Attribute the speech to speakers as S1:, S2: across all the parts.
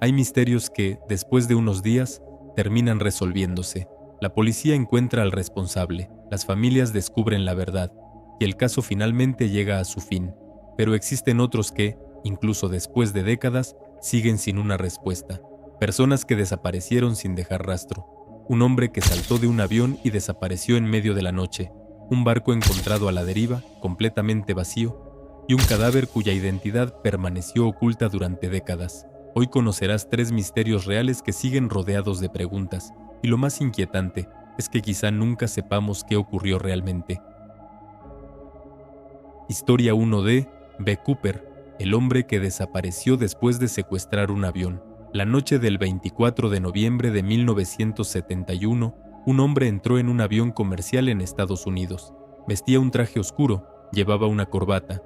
S1: Hay misterios que, después de unos días, terminan resolviéndose. La policía encuentra al responsable, las familias descubren la verdad, y el caso finalmente llega a su fin. Pero existen otros que, incluso después de décadas, siguen sin una respuesta. Personas que desaparecieron sin dejar rastro. Un hombre que saltó de un avión y desapareció en medio de la noche. Un barco encontrado a la deriva, completamente vacío, y un cadáver cuya identidad permaneció oculta durante décadas. Hoy conocerás 3 misterios reales que siguen rodeados de preguntas, y lo más inquietante es que quizá nunca sepamos qué ocurrió realmente. Historia 1 de B. Cooper, el hombre que desapareció después de secuestrar un avión. La noche del 24 de noviembre de 1971, un hombre entró en un avión comercial en Estados Unidos. Vestía un traje oscuro, llevaba una corbata,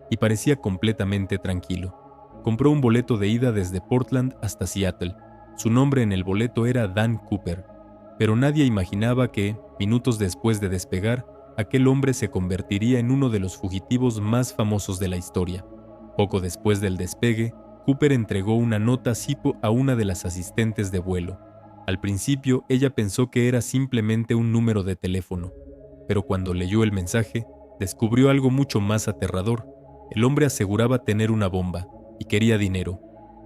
S1: y parecía completamente tranquilo. Compró un boleto de ida desde Portland hasta Seattle. Su nombre en el boleto era Dan Cooper, pero nadie imaginaba que, minutos después de despegar, aquel hombre se convertiría en uno de los fugitivos más famosos de la historia. Poco después del despegue, Cooper entregó una nota Zippo a una de las asistentes de vuelo. Al principio, ella pensó que era simplemente un número de teléfono, pero cuando leyó el mensaje, descubrió algo mucho más aterrador. El hombre aseguraba tener una bomba y quería dinero.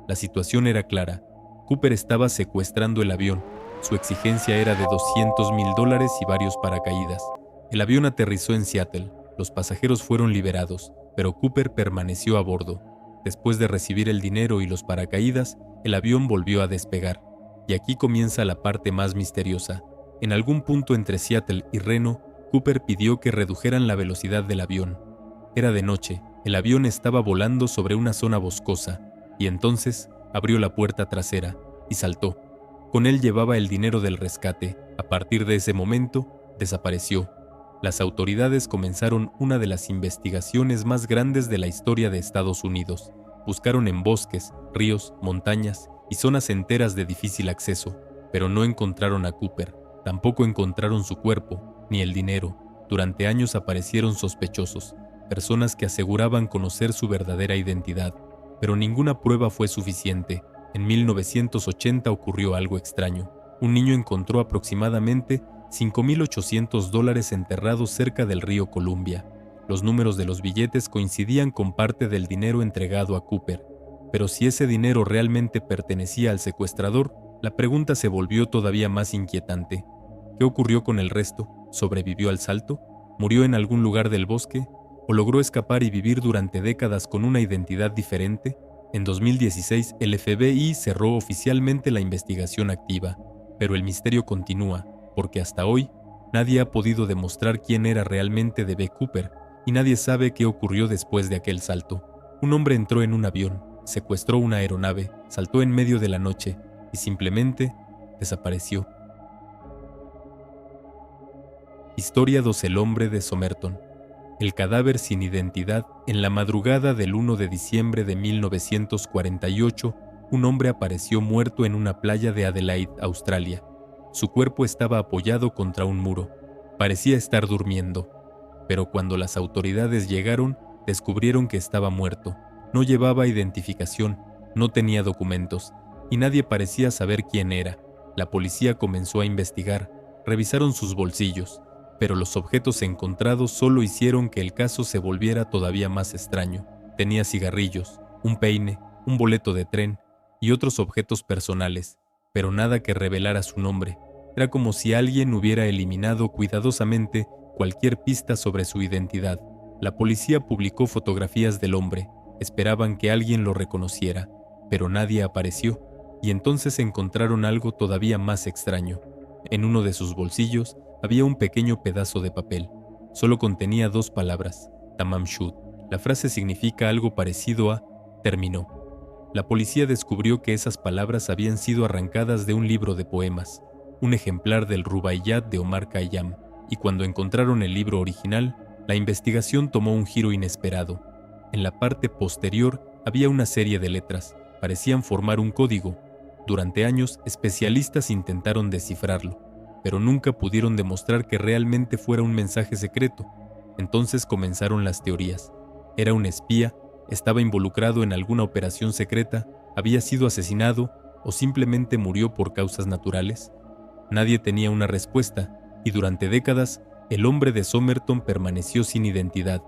S1: La situación era clara. Cooper estaba secuestrando el avión. Su exigencia era de $200,000 y varios paracaídas. El avión aterrizó en Seattle. Los pasajeros fueron liberados, pero Cooper permaneció a bordo. Después de recibir el dinero y los paracaídas, el avión volvió a despegar. Y aquí comienza la parte más misteriosa. En algún punto entre Seattle y Reno, Cooper pidió que redujeran la velocidad del avión. Era de noche, el avión estaba volando sobre una zona boscosa, y entonces abrió la puerta trasera y saltó. Con él llevaba el dinero del rescate. A partir de ese momento, desapareció. Las autoridades comenzaron una de las investigaciones más grandes de la historia de Estados Unidos. Buscaron en bosques, ríos, montañas y zonas enteras de difícil acceso, pero no encontraron a Cooper. Tampoco encontraron su cuerpo, ni el dinero. Durante años aparecieron sospechosos, personas que aseguraban conocer su verdadera identidad, pero ninguna prueba fue suficiente. En 1980 ocurrió algo extraño. Un niño encontró aproximadamente $5,800 enterrados cerca del río Columbia. Los números de los billetes coincidían con parte del dinero entregado a Cooper, pero si ese dinero realmente pertenecía al secuestrador, la pregunta se volvió todavía más inquietante. ¿Qué ocurrió con el resto? ¿Sobrevivió al salto? ¿Murió en algún lugar del bosque? ¿O logró escapar y vivir durante décadas con una identidad diferente? En 2016, el FBI cerró oficialmente la investigación activa, pero el misterio continúa, porque hasta hoy nadie ha podido demostrar quién era realmente D.B. Cooper, y nadie sabe qué ocurrió después de aquel salto. Un hombre entró en un avión, secuestró una aeronave, saltó en medio de la noche y simplemente desapareció. Historia 2: El hombre de Somerton. El cadáver sin identidad. En la madrugada del 1 de diciembre de 1948, un hombre apareció muerto en una playa de Adelaide, Australia. Su cuerpo estaba apoyado contra un muro. Parecía estar durmiendo. Pero cuando las autoridades llegaron, descubrieron que estaba muerto. No llevaba identificación, no tenía documentos, y nadie parecía saber quién era. La policía comenzó a investigar, revisaron sus bolsillos, pero los objetos encontrados solo hicieron que el caso se volviera todavía más extraño. Tenía cigarrillos, un peine, un boleto de tren y otros objetos personales, pero nada que revelara su nombre. Era como si alguien hubiera eliminado cuidadosamente cualquier pista sobre su identidad. La policía publicó fotografías del hombre, esperaban que alguien lo reconociera, pero nadie apareció, y entonces encontraron algo todavía más extraño. En uno de sus bolsillos había un pequeño pedazo de papel. Solo contenía 2 palabras, Tamam Shud. La frase significa algo parecido a terminó. La policía descubrió que esas palabras habían sido arrancadas de un libro de poemas, un ejemplar del Rubaiyat de Omar Khayyam, y cuando encontraron el libro original, la investigación tomó un giro inesperado. En la parte posterior había una serie de letras, parecían formar un código. Durante años, especialistas intentaron descifrarlo, pero nunca pudieron demostrar que realmente fuera un mensaje secreto. Entonces comenzaron las teorías. ¿Era un espía? ¿Estaba involucrado en alguna operación secreta? ¿Había sido asesinado o simplemente murió por causas naturales? Nadie tenía una respuesta, y durante décadas, el hombre de Somerton permaneció sin identidad,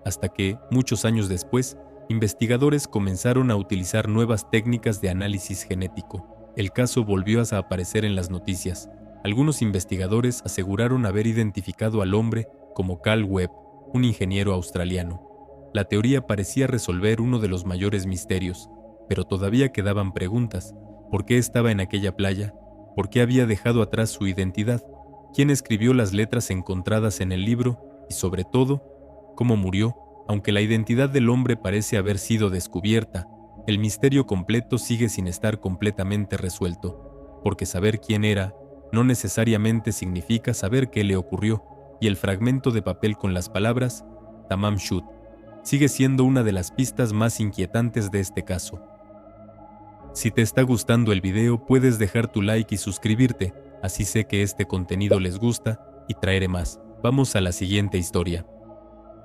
S1: hasta que, muchos años después, investigadores comenzaron a utilizar nuevas técnicas de análisis genético. El caso volvió a aparecer en las noticias. Algunos investigadores aseguraron haber identificado al hombre como Carl Webb, un ingeniero australiano. La teoría parecía resolver uno de los mayores misterios, pero todavía quedaban preguntas. ¿Por qué estaba en aquella playa? ¿Por qué había dejado atrás su identidad? ¿Quién escribió las letras encontradas en el libro? Y sobre todo, ¿cómo murió? Aunque la identidad del hombre parece haber sido descubierta, el misterio completo sigue sin estar completamente resuelto, porque saber quién era no necesariamente significa saber qué le ocurrió, y el fragmento de papel con las palabras Tamam Shud sigue siendo una de las pistas más inquietantes de este caso. Si te está gustando el video, puedes dejar tu like y suscribirte, así sé que este contenido les gusta y traeré más. Vamos a la siguiente historia.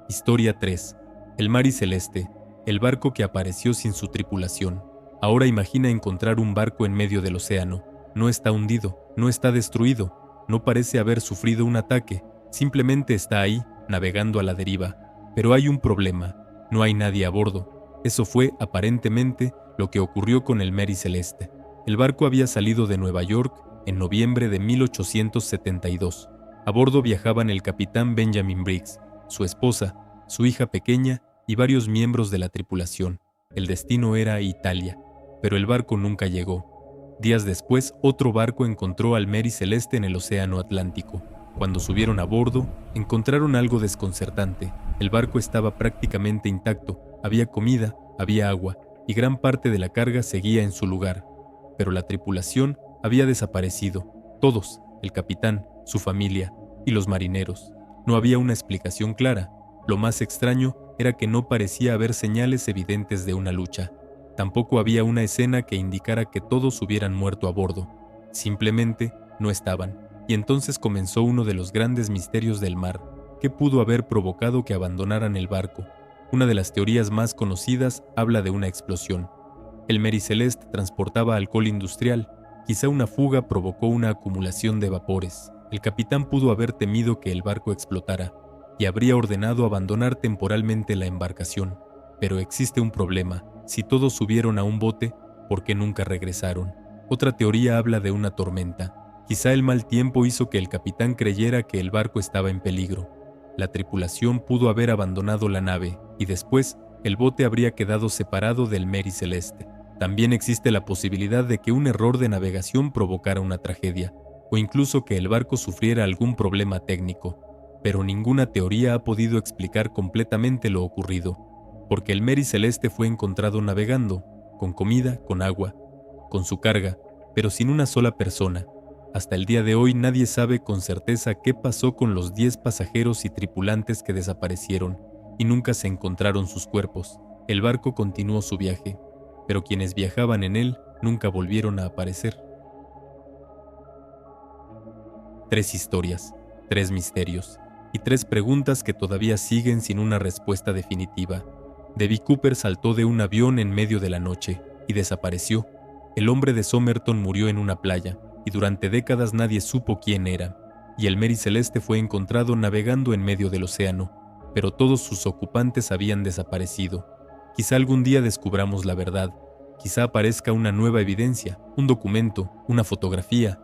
S1: Historia 3. El Mary Celeste, el barco que apareció sin su tripulación. Ahora imagina encontrar un barco en medio del océano. No está hundido, no está destruido, no parece haber sufrido un ataque, simplemente está ahí, navegando a la deriva. Pero hay un problema, no hay nadie a bordo. Eso fue, aparentemente, lo que ocurrió con el Mary Celeste. El barco había salido de Nueva York en noviembre de 1872. A bordo viajaban el capitán Benjamin Briggs, su esposa, su hija pequeña y varios miembros de la tripulación. El destino era Italia, pero el barco nunca llegó. Días después, otro barco encontró al Mary Celeste en el Océano Atlántico. Cuando subieron a bordo, encontraron algo desconcertante. El barco estaba prácticamente intacto, había comida, había agua, y gran parte de la carga seguía en su lugar. Pero la tripulación había desaparecido. Todos, el capitán, su familia y los marineros. No había una explicación clara. Lo más extraño era que no parecía haber señales evidentes de una lucha. Tampoco había una escena que indicara que todos hubieran muerto a bordo. Simplemente no estaban. Y entonces comenzó uno de los grandes misterios del mar. ¿Qué pudo haber provocado que abandonaran el barco? Una de las teorías más conocidas habla de una explosión. El Mary Celeste transportaba alcohol industrial. Quizá una fuga provocó una acumulación de vapores. El capitán pudo haber temido que el barco explotara y habría ordenado abandonar temporalmente la embarcación. Pero existe un problema. Si todos subieron a un bote, ¿por qué nunca regresaron? Otra teoría habla de una tormenta. Quizá el mal tiempo hizo que el capitán creyera que el barco estaba en peligro. La tripulación pudo haber abandonado la nave y después el bote habría quedado separado del Mary Celeste. También existe la posibilidad de que un error de navegación provocara una tragedia, o incluso que el barco sufriera algún problema técnico. Pero ninguna teoría ha podido explicar completamente lo ocurrido, porque el Mary Celeste fue encontrado navegando, con comida, con agua, con su carga, pero sin una sola persona. Hasta el día de hoy nadie sabe con certeza qué pasó con los 10 pasajeros y tripulantes que desaparecieron y nunca se encontraron sus cuerpos. El barco continuó su viaje, pero quienes viajaban en él nunca volvieron a aparecer. 3 historias, 3 misterios y 3 preguntas que todavía siguen sin una respuesta definitiva. Debbie Cooper saltó de un avión en medio de la noche y desapareció. El hombre de Somerton murió en una playa y durante décadas nadie supo quién era. Y el Mary Celeste fue encontrado navegando en medio del océano, pero todos sus ocupantes habían desaparecido. Quizá algún día descubramos la verdad. Quizá aparezca una nueva evidencia, un documento, una fotografía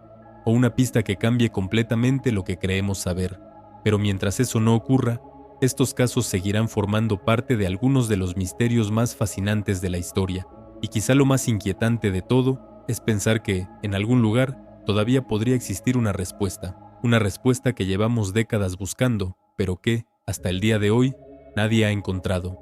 S1: o una pista que cambie completamente lo que creemos saber. Pero mientras eso no ocurra, estos casos seguirán formando parte de algunos de los misterios más fascinantes de la historia. Y quizá lo más inquietante de todo es pensar que, en algún lugar, todavía podría existir una respuesta que llevamos décadas buscando, pero que, hasta el día de hoy, nadie ha encontrado.